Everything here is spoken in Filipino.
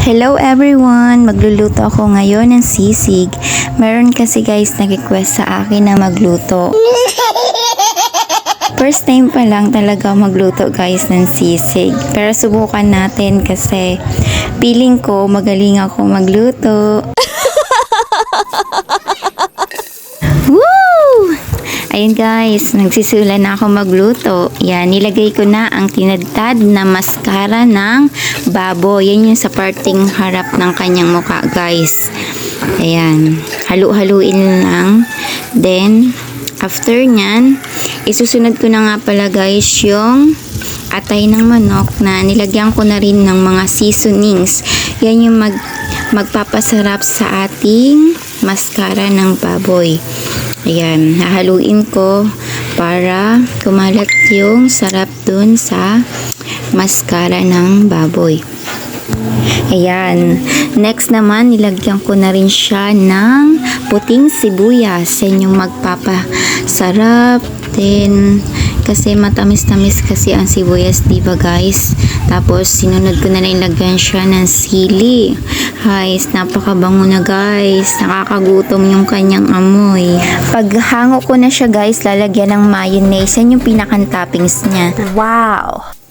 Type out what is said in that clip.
Hello everyone! Magluluto ako ngayon ng sisig. Meron kasi guys nag-request sa akin na magluto. First time pa lang talaga magluto guys ng sisig. Pero subukan natin kasi feeling ko magaling ako magluto. Woo! Ayun guys, nagsisimula na ako magluto. Yan, nilagay ko na ang tinadtad na maskara ng baboy. Yan yung sa parting harap ng kanyang mukha guys. Ayan, halu-haluin lang. Then, after nyan, isusunod ko na nga pala guys yung atay ng manok na nilagyan ko na rin ng mga seasonings. Yan yung magpapasarap sa ating maskara ng baboy. Ayan, hahaluin ko para kumalat yung sarap dun sa maskara ng baboy. Ayan, next naman nilagyan ko na rin siya ng puting sibuyas. Yan yung magpapasarap din kasi matamis-tamis kasi ang sibuyas, diba guys? Tapos sinunod ko na lang ilagyan siya ng sili. Guys, napakabango na guys. Nakakagutom yung kanyang amoy. Pag hango ko na siya guys, lalagyan ng mayonnaise. Yan yung pinakang toppings niya. Wow!